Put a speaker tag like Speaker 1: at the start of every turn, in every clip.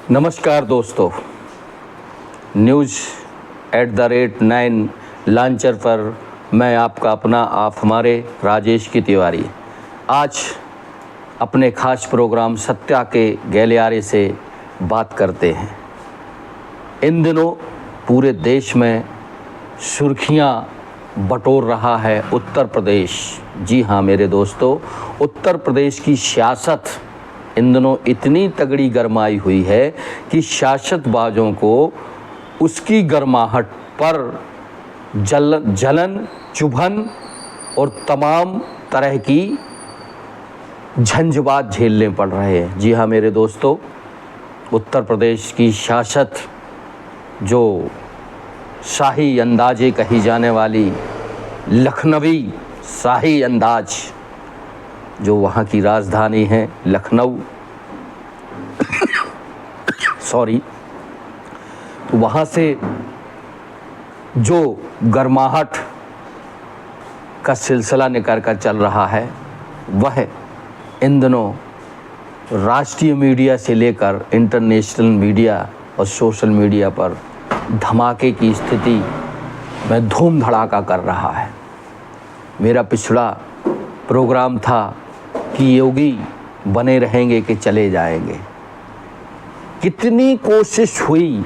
Speaker 1: नमस्कार दोस्तों, news @9 launcher पर मैं आपका अपना आप हमारे राजेश की तिवारी आज अपने खास प्रोग्राम सत्या के गलियारे से बात करते हैं। इन दिनों पूरे देश में सुर्खियां बटोर रहा है उत्तर प्रदेश। जी हाँ मेरे दोस्तों, उत्तर प्रदेश की सियासत इन दिनों इतनी तगड़ी गरमाई हुई है कि सियासतबाजों को उसकी गर्माहट पर जलन, चुभन और तमाम तरह की झंझावात झेलने पड़ रहे हैं। जी हाँ मेरे दोस्तों, उत्तर प्रदेश की सियासत जो शाही अंदाजे कही जाने वाली लखनवी शाही अंदाज, जो वहाँ की राजधानी है लखनऊ सॉरी, तो वहाँ से जो गर्माहट का सिलसिला निकल कर चल रहा है वह इन दिनों राष्ट्रीय मीडिया से लेकर इंटरनेशनल मीडिया और सोशल मीडिया पर धमाके की स्थिति में धूम धड़ाका कर रहा है। मेरा पिछला प्रोग्राम था कि योगी बने रहेंगे कि चले जाएंगे। कितनी कोशिश हुई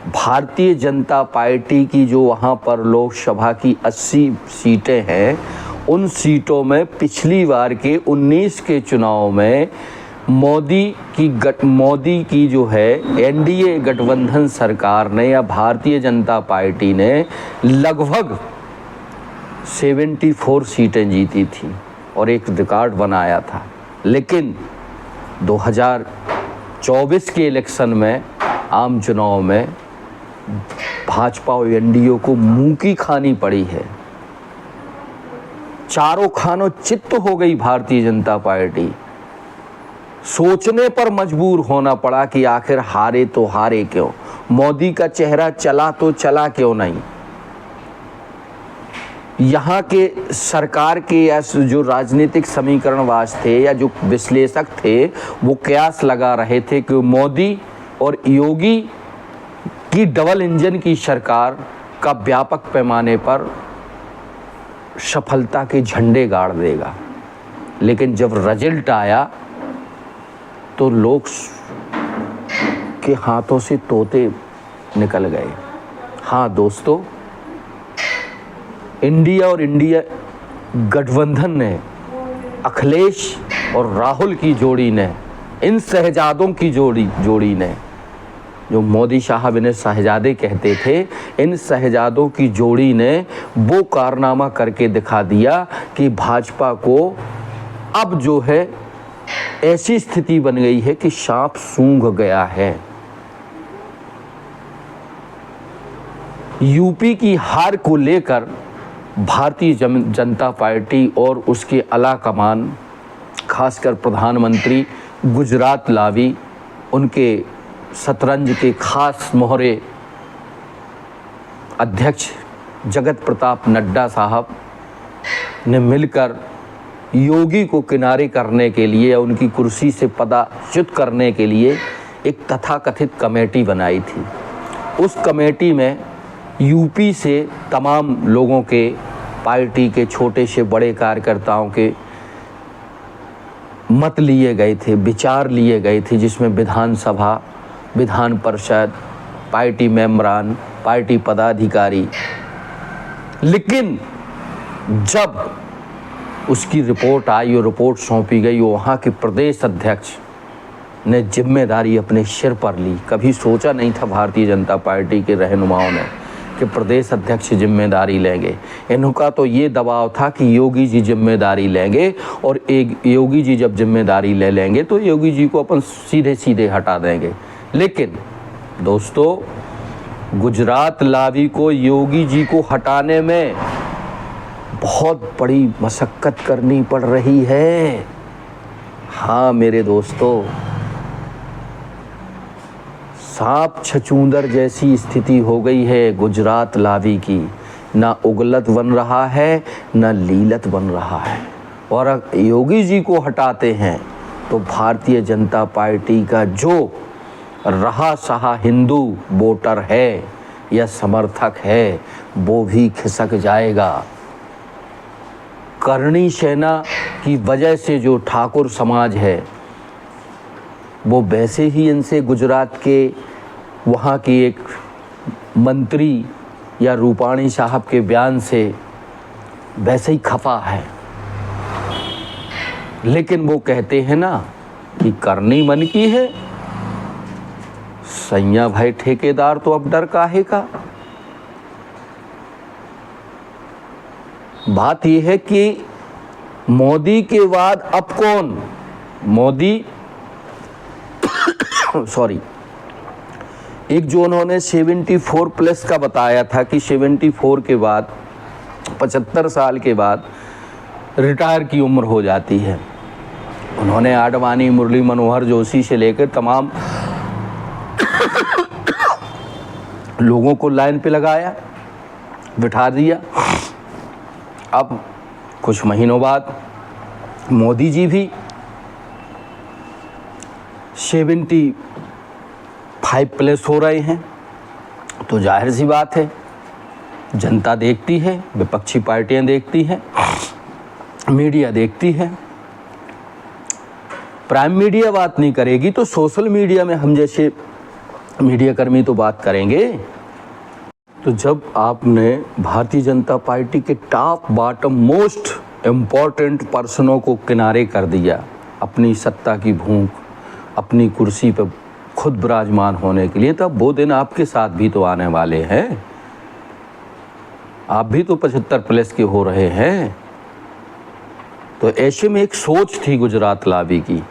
Speaker 1: भारतीय जनता पार्टी की, जो वहाँ पर लोकसभा की 80 सीटें हैं, उन सीटों में पिछली बार के 19 के चुनाव में मोदी की जो है एनडीए गठबंधन सरकार ने या भारतीय जनता पार्टी ने लगभग 74 सीटें जीती थी और एक रिकॉर्ड बनाया था। लेकिन 2024 के इलेक्शन में, आम चुनाव में भाजपा और एनडीए को मुंह की खानी पड़ी है। चारों खानों चित्त हो गई भारतीय जनता पार्टी। सोचने पर मजबूर होना पड़ा कि आखिर हारे तो हारे क्यों, मोदी का चेहरा चला तो चला क्यों नहीं। यहाँ के सरकार के या जो राजनीतिक समीकरणवाज थे या जो विश्लेषक थे, वो कयास लगा रहे थे कि मोदी और योगी की डबल इंजन की सरकार का व्यापक पैमाने पर सफलता के झंडे गाड़ देगा। लेकिन जब रिजल्ट आया तो लोग के हाथों से तोते निकल गए। हाँ दोस्तों, इंडिया और इंडिया गठबंधन ने, अखिलेश और राहुल की जोड़ी ने, इन शहजादों की जोड़ी ने, जो मोदी साहब इन्हें शहजादे कहते थे, इन शहजादों की जोड़ी ने वो कारनामा करके दिखा दिया कि भाजपा को अब जो है ऐसी स्थिति बन गई है कि सांप सूंघ गया है। यूपी की हार को लेकर भारतीय जनता पार्टी और उसके आला कमान, खासकर प्रधानमंत्री गुजरात लावी, उनके शतरंज के खास मोहरे अध्यक्ष जगत प्रताप नड्डा साहब ने मिलकर योगी को किनारे करने के लिए, उनकी कुर्सी से पदच्युत करने के लिए एक तथाकथित कमेटी बनाई थी। उस कमेटी में यूपी से तमाम लोगों के, पार्टी के छोटे से बड़े कार्यकर्ताओं के मत लिए गए थे, विचार लिए गए थे, जिसमें विधानसभा, विधान परिषद, पार्टी मेंबरान, पार्टी पदाधिकारी। लेकिन जब उसकी रिपोर्ट आई और रिपोर्ट सौंपी गई, वहाँ के प्रदेश अध्यक्ष ने जिम्मेदारी अपने सिर पर ली। कभी सोचा नहीं था भारतीय जनता पार्टी के रहनुमाओं ने कि प्रदेश अध्यक्ष जिम्मेदारी लेंगे। इनका तो ये दबाव था कि योगी जी जिम्मेदारी लेंगे, और एक योगी जी जब जिम्मेदारी ले लेंगे तो योगी जी को अपन सीधे सीधे हटा देंगे। लेकिन दोस्तों, गुजरात लावी को योगी जी को हटाने में बहुत बड़ी मशक्कत करनी पड़ रही है। हाँ मेरे दोस्तों, सांप छछूंदर जैसी स्थिति हो गई है गुजरात लावी की। ना उगलत बन रहा है, ना लीलत बन रहा है। और योगी जी को हटाते हैं तो भारतीय जनता पार्टी का जो रहा सहा हिंदू वोटर है या समर्थक है, वो भी खिसक जाएगा। करणी सेना की वजह से जो ठाकुर समाज है वो वैसे ही इनसे गुजरात के वहाँ की एक मंत्री या रूपाणी साहब के बयान से वैसे ही खफा है। लेकिन वो कहते हैं ना कि करनी मन की है। सैया भाई ठेकेदार तो अब डर काहे का। बात यह है कि मोदी के बाद अब कौन, मोदी सॉरी, एक जो उन्होंने 74 प्लस का बताया था कि 74 के बाद 75 साल के बाद रिटायर की उम्र हो जाती है। उन्होंने आडवाणी, मुरली मनोहर जोशी से लेकर तमाम लोगों को लाइन पे लगाया, बिठा दिया। अब कुछ महीनों बाद मोदी जी भी 75 प्लस हो रहे हैं, तो जाहिर सी बात है जनता देखती है, विपक्षी पार्टियां देखती हैं, मीडिया देखती है। प्राइम मीडिया बात नहीं करेगी तो सोशल मीडिया में हम जैसे मीडिया कर्मी तो बात करेंगे। तो जब आपने भारतीय जनता पार्टी के टॉप बॉटम मोस्ट इम्पॉर्टेंट पर्सनों को किनारे कर दिया, अपनी सत्ता की भूख, अपनी कुर्सी पर खुद विराजमान होने के लिए, तब वो दिन आपके साथ भी तो आने वाले हैं। आप भी तो 75 प्लस के हो रहे हैं। तो ऐसे में एक सोच थी गुजरात लाबी की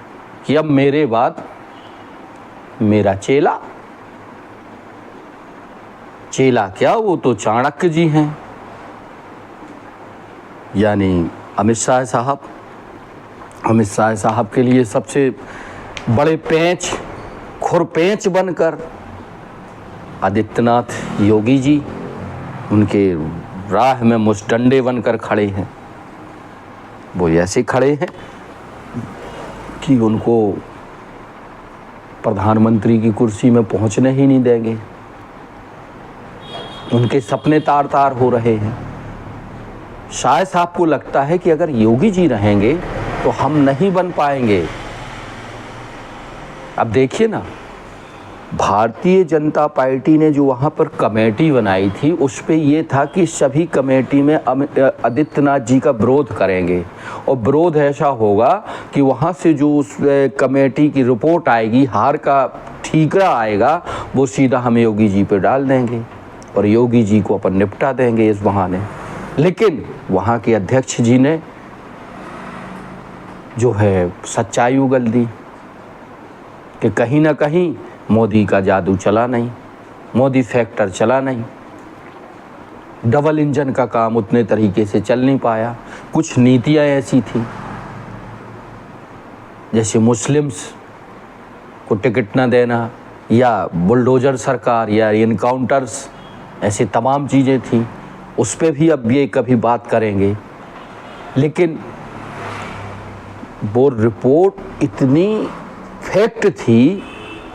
Speaker 1: कि अब मेरे बाद मेरा चेला, चेला क्या, वो तो चाणक्य जी हैं, यानी अमित शाह साहब। अमित शाह साहब के लिए सबसे बड़े पेंच, खुरपेंच बनकर आदित्यनाथ योगी जी उनके राह में मुस्टंडे बनकर खड़े हैं। वो ऐसे खड़े हैं कि उनको प्रधानमंत्री की कुर्सी में पहुंचने ही नहीं देंगे। उनके सपने तार तार हो रहे हैं। शायद आपको लगता है कि अगर योगी जी रहेंगे तो हम नहीं बन पाएंगे। अब देखिए ना, भारतीय जनता पार्टी ने जो वहाँ पर कमेटी बनाई थी उस पे ये था कि सभी कमेटी में आदित्यनाथ जी का विरोध करेंगे, और विरोध ऐसा होगा कि वहाँ से जो उस कमेटी की रिपोर्ट आएगी, हार का ठीकरा आएगा, वो सीधा हम योगी जी पे डाल देंगे और योगी जी को अपन निपटा देंगे इस बहाने। लेकिन वहाँ के अध्यक्ष जी ने जो है सच्चाई उगल दी कि कहीं ना कहीं मोदी का जादू चला नहीं, मोदी फैक्टर चला नहीं, डबल इंजन का काम उतने तरीके से चल नहीं पाया। कुछ नीतियां ऐसी थी जैसे मुस्लिम्स को टिकट न देना, या बुलडोजर सरकार, या इनकाउंटर्स, ऐसे तमाम चीज़ें थी। उस पर भी अब ये कभी बात करेंगे। लेकिन वो रिपोर्ट इतनी फैक्ट थी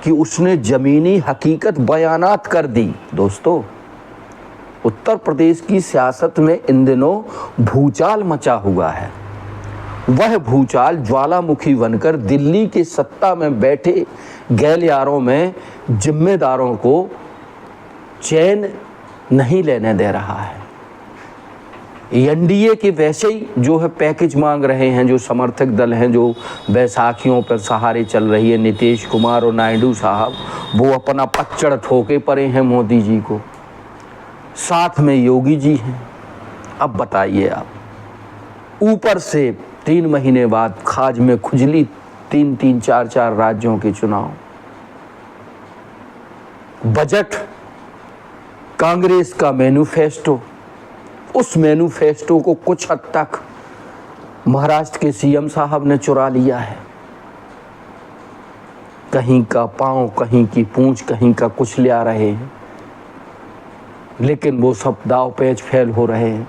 Speaker 1: कि उसने ज़मीनी हकीकत बयानात कर दी। दोस्तों, उत्तर प्रदेश की सियासत में इन दिनों भूचाल मचा हुआ है। वह भूचाल ज्वालामुखी बनकर दिल्ली के सत्ता में बैठे गैलियारों में जिम्मेदारों को चैन नहीं लेने दे रहा है। एनडीए के वैसे ही जो है पैकेज मांग रहे हैं, जो समर्थक दल हैं, जो बैसाखियों पर सहारे चल रही है, नीतीश कुमार और नायडू साहब, वो अपना पच्चड़ ठोके पड़े हैं मोदी जी को, साथ में योगी जी हैं। अब बताइए आप, ऊपर से 3 महीने बाद खाज में खुजली, 3-3, 4-4 राज्यों के चुनाव, बजट, कांग्रेस का मैनिफेस्टो, उस मैनिफेस्टो को कुछ हद तक महाराष्ट्र के सीएम साहब ने चुरा लिया है। कहीं का पांव, कहीं की पूंछ, कहीं का कुछ ले आ रहे हैं, लेकिन वो सब दाव पेच फेल हो रहे हैं।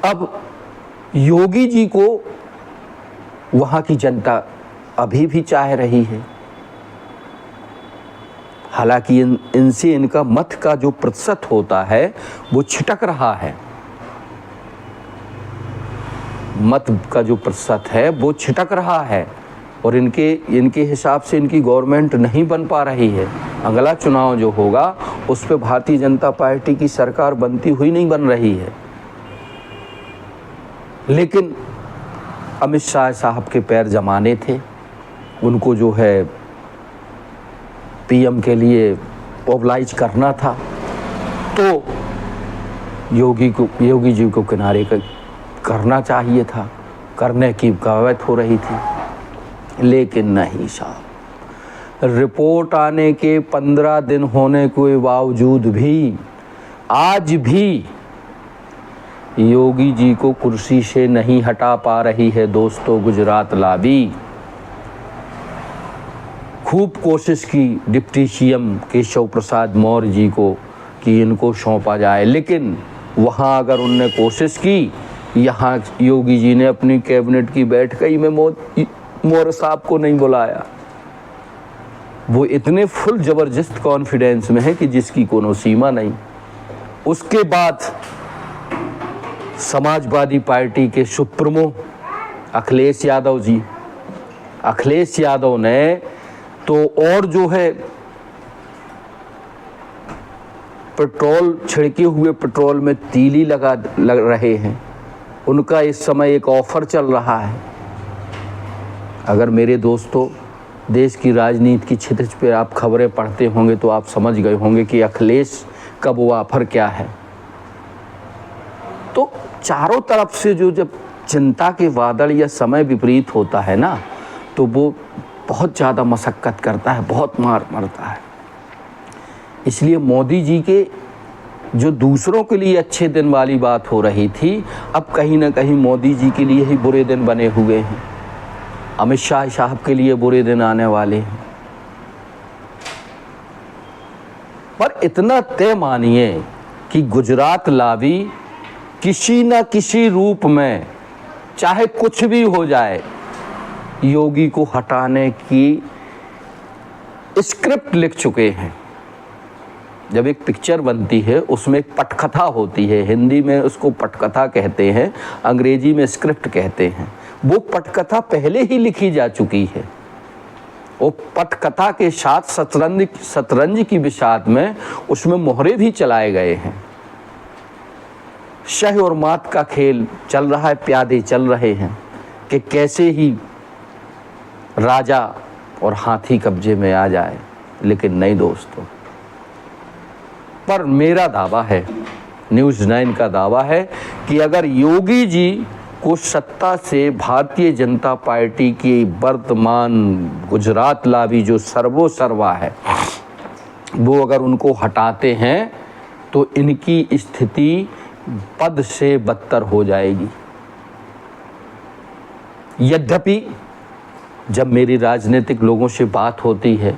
Speaker 1: अब योगी जी को वहाँ की जनता अभी भी चाह रही है, हालांकि इनसे इनका मत का जो प्रतिशत होता है वो छिटक रहा है, मत का जो प्रतिशत है वो छिटक रहा है और इनके हिसाब से इनकी गवर्नमेंट नहीं बन पा रही है। अगला चुनाव जो होगा उस पे भारतीय जनता पार्टी की सरकार बनती हुई नहीं बन रही है। लेकिन अमित शाह साहब के पैर जमाने थे, उनको जो है पीएम के लिए मोबिलाइज करना था, तो योगी जी को किनारे करना चाहिए था, करने की कवायद हो रही थी। लेकिन नहीं साहब, रिपोर्ट आने के 15 दिन होने के बावजूद भी आज भी योगी जी को कुर्सी से नहीं हटा पा रही है दोस्तों गुजरात लॉबी। खूब कोशिश की डिप्टी सीएम केशव प्रसाद मौर्य जी को कि इनको सौंपा जाए, लेकिन वहाँ अगर उनने कोशिश की, यहाँ योगी जी ने अपनी कैबिनेट की बैठक में मौर्य साहब को नहीं बुलाया। वो इतने फुल ज़बरदस्त कॉन्फिडेंस में है कि जिसकी कोनो सीमा नहीं। उसके बाद समाजवादी पार्टी के सुप्रीमो अखिलेश यादव ने तो और जो है पेट्रोल, छिड़के हुए पेट्रोल में तीली लग रहे हैं। उनका इस समय एक ऑफर चल रहा है। अगर मेरे दोस्तों देश की राजनीति की क्षितिज पे आप खबरें पढ़ते होंगे तो आप समझ गए होंगे कि अखिलेश का वो ऑफर क्या है। तो चारों तरफ से जब चिंता के बादल या समय विपरीत होता है ना, तो वो बहुत ज़्यादा मशक्क़त करता है, बहुत मार मरता है। इसलिए मोदी जी के जो दूसरों के लिए अच्छे दिन वाली बात हो रही थी, अब कहीं ना कहीं मोदी जी के लिए ही बुरे दिन बने हुए हैं। अमित शाह साहब के लिए बुरे दिन आने वाले हैं। पर इतना तय मानिए कि गुजरात लॉबी किसी न किसी रूप में, चाहे कुछ भी हो जाए, योगी को हटाने की स्क्रिप्ट लिख चुके हैं। जब एक पिक्चर बनती है उसमें एक पटकथा होती है, हिंदी में उसको पटकथा कहते हैं, अंग्रेजी में स्क्रिप्ट कहते हैं। वो पटकथा पहले ही लिखी जा चुकी है। वो पटकथा के साथ शतरंज की बिसात में उसमें मोहरे भी चलाए गए हैं। शह और मात का खेल चल रहा है, प्यादे चल रहे हैं कि कैसे ही राजा और हाथी कब्जे में आ जाए। लेकिन नहीं दोस्तों, पर मेरा दावा है, न्यूज़ 9 का दावा है कि अगर योगी जी को सत्ता से भारतीय जनता पार्टी की वर्तमान गुजरात लॉबी जो सर्वोसर्वा है, वो अगर उनको हटाते हैं तो इनकी स्थिति पद से बदतर हो जाएगी। यद्यपि जब मेरी राजनीतिक लोगों से बात होती है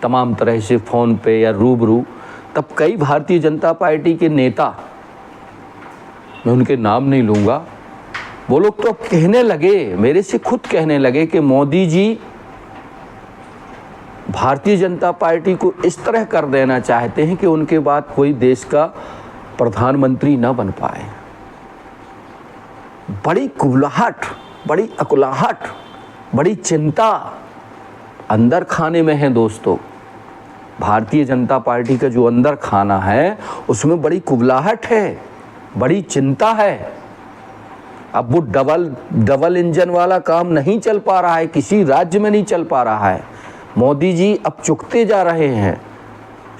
Speaker 1: तमाम तरह से फ़ोन पे या रूबरू, तब कई भारतीय जनता पार्टी के नेता, मैं उनके नाम नहीं लूँगा, वो लोग तो अब कहने लगे, मेरे से खुद कहने लगे कि मोदी जी भारतीय जनता पार्टी को इस तरह कर देना चाहते हैं कि उनके बाद कोई देश का प्रधानमंत्री न बन पाए। बड़ी कुबलाहट, बड़ी अकुलाहट, बड़ी चिंता अंदर खाने में है दोस्तों। भारतीय जनता पार्टी का जो अंदर खाना है उसमें बड़ी कुबलाहट है, बड़ी चिंता है। अब वो डबल इंजन वाला काम नहीं चल पा रहा है, किसी राज्य में नहीं चल पा रहा है। मोदी जी अब चुकते जा रहे हैं।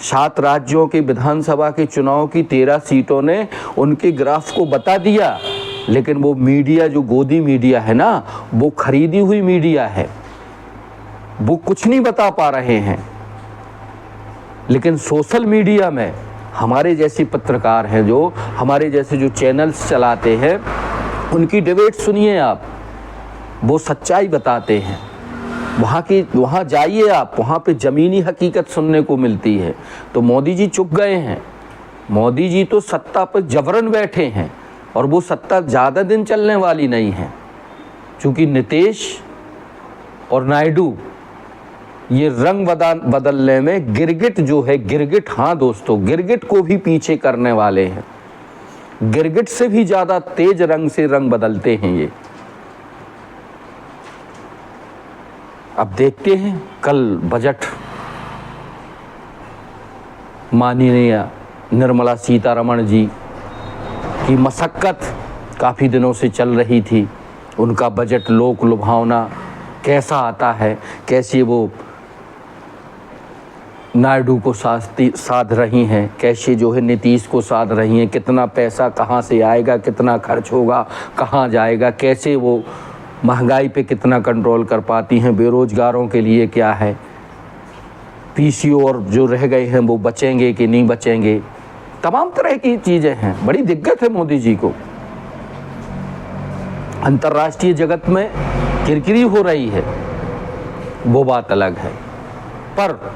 Speaker 1: 7 राज्यों के विधानसभा के चुनाव की 13 सीटों ने उनके ग्राफ को बता दिया, लेकिन वो मीडिया, जो गोदी मीडिया है ना, वो खरीदी हुई मीडिया है, वो कुछ नहीं बता पा रहे हैं। लेकिन सोशल मीडिया में हमारे जैसे पत्रकार हैं, जो हमारे जैसे जो चैनल्स चलाते हैं, उनकी डिबेट सुनिए आप, वो सच्चाई बताते हैं। वहाँ जाइए आप, वहाँ पे ज़मीनी हकीकत सुनने को मिलती है। तो मोदी जी चुप गए हैं। मोदी जी तो सत्ता पर जबरन बैठे हैं और वो सत्ता ज़्यादा दिन चलने वाली नहीं है, क्योंकि नीतीश और नायडू ये रंग बदलने में गिरगिट जो है, गिरगिट, हाँ दोस्तों, गिरगिट को भी पीछे करने वाले हैं। गिरगिट से भी ज़्यादा तेज रंग से रंग बदलते हैं ये। अब देखते हैं कल बजट, माननीय निर्मला सीतारमण जी की मशक्कत काफ़ी दिनों से चल रही थी, उनका बजट लोक लुभावना कैसा आता है, कैसे वो नायडू को साध रही हैं, कैसे जो है नीतीश को साध रही हैं, कितना पैसा कहाँ से आएगा, कितना खर्च होगा, कहाँ जाएगा, कैसे वो महंगाई पे कितना कंट्रोल कर पाती हैं, बेरोजगारों के लिए क्या है, पीसीओ और जो रह गए हैं वो बचेंगे कि नहीं बचेंगे, तमाम तरह की चीज़ें हैं। बड़ी दिक्कत है मोदी जी को। अंतर्राष्ट्रीय जगत में किरकिरी हो रही है, वो बात अलग है, पर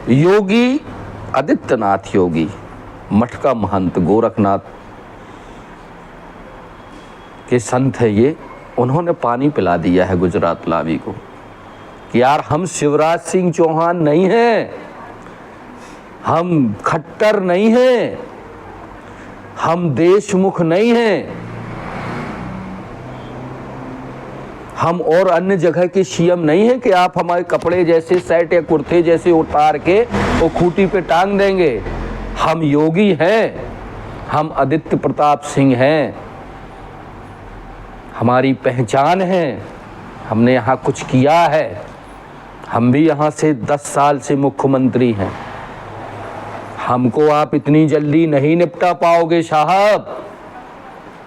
Speaker 1: योगी आदित्यनाथ योगी, मठ का महंत, गोरखनाथ के संत है ये, उन्होंने पानी पिला दिया है गुजरात लावी को कि यार हम शिवराज सिंह चौहान नहीं हैं, हम खट्टर नहीं हैं, हम देशमुख नहीं हैं, हम और अन्य जगह के सीएम नहीं है कि आप हमारे कपड़े जैसे शर्ट या कुर्ते जैसे उतार के वो खूंटी पे टांग देंगे। हम योगी हैं, हम आदित्य प्रताप सिंह हैं, हमारी पहचान है, हमने यहाँ कुछ किया है, हम भी यहाँ से 10 साल से मुख्यमंत्री हैं, हमको आप इतनी जल्दी नहीं निपटा पाओगे साहब।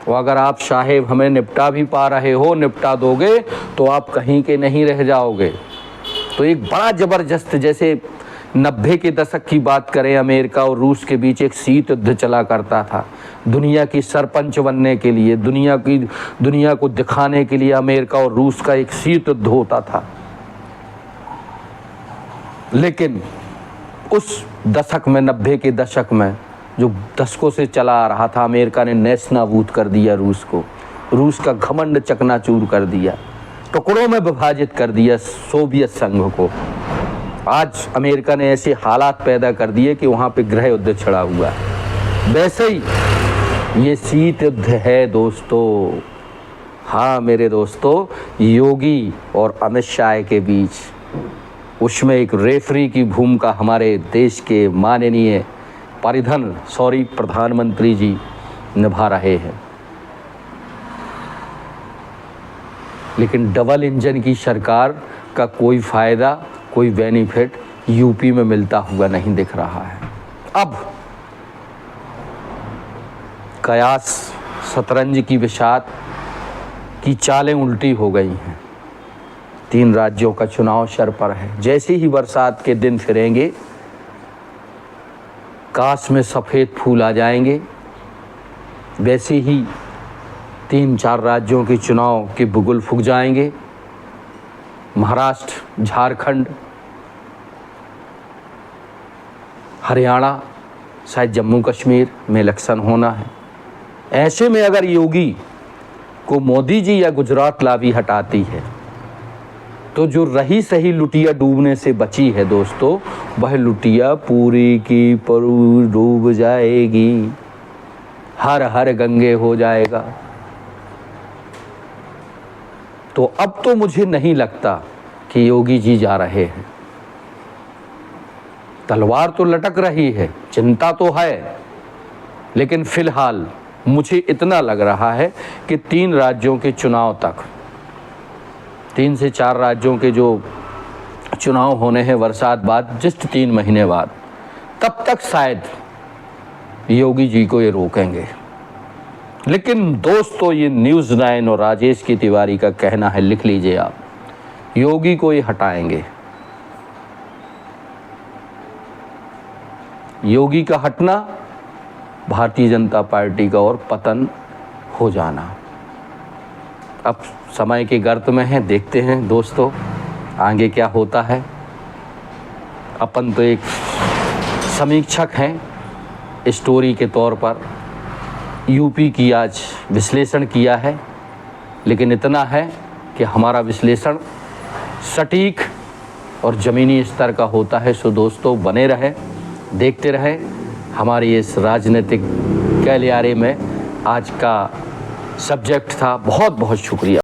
Speaker 1: तो अगर आप साहेब हमें निपटा भी पा रहे हो, निपटा दोगे तो आप कहीं के नहीं रह जाओगे। तो एक बड़ा ज़बरदस्त, जैसे 90 के दशक की बात करें, अमेरिका और रूस के बीच एक शीत युद्ध चला करता था, दुनिया की सरपंच बनने के लिए, दुनिया को दिखाने के लिए अमेरिका और रूस का एक शीत युद्ध होता था। लेकिन उस दशक में, 90 के दशक में जो दशकों से चला आ रहा था, अमेरिका ने नेस्तनाबूद कर दिया रूस को, रूस का घमंड चकनाचूर कर दिया, टुकड़ों में विभाजित कर दिया सोवियत संघ को। आज अमेरिका ने ऐसे हालात पैदा कर दिए कि वहाँ पे गृह युद्ध छिड़ा हुआ है। वैसे ही ये शीत युद्ध है दोस्तों। हाँ मेरे दोस्तों, योगी और अमित शाह के बीच, उसमें एक रेफरी की भूमिका हमारे देश के माननीय प्रधानमंत्री जी निभा रहे हैं। लेकिन डबल इंजन की सरकार का कोई फ़ायदा, कोई बेनिफिट यूपी में मिलता हुआ नहीं दिख रहा है। अब कयास शतरंज की बिसात की चालें उल्टी हो गई हैं। 3 राज्यों का चुनाव सर पर है। जैसे ही बरसात के दिन फिरेंगे, काश में सफ़ेद फूल आ जाएंगे, वैसे ही 3-4 राज्यों के चुनाव के बुगुल फूक जाएंगे। महाराष्ट्र, झारखंड, हरियाणा, शायद जम्मू कश्मीर में इलेक्शन होना है। ऐसे में अगर योगी को मोदी जी या गुजरात लावी हटाती है, तो जो रही सही लुटिया डूबने से बची है दोस्तों, वह लुटिया पूरी की पूरी डूब जाएगी, हर हर गंगे हो जाएगा। तो अब तो मुझे नहीं लगता कि योगी जी जा रहे हैं। तलवार तो लटक रही है, चिंता तो है, लेकिन फिलहाल मुझे इतना लग रहा है कि 3 राज्यों के चुनाव तक, 3 से 4 राज्यों के जो चुनाव होने हैं बरसात बाद, जस्ट 3 महीने बाद, तब तक शायद योगी जी को ये रोकेंगे। लेकिन दोस्तों, ये न्यूज़ 9 और राजेश की तिवारी का कहना है, लिख लीजिए आप, योगी को ये हटाएंगे। योगी का हटना, भारतीय जनता पार्टी का और पतन हो जाना। अब समय के गर्त में है, देखते हैं दोस्तों आगे क्या होता है। अपन तो एक समीक्षक हैं, स्टोरी के तौर पर यूपी की आज विश्लेषण किया है, लेकिन इतना है कि हमारा विश्लेषण सटीक और ज़मीनी स्तर का होता है। सो दोस्तों बने रहे, देखते रहे हमारे इस राजनीतिक गलियारे में। आज का सब्जेक्ट था। बहुत बहुत शुक्रिया।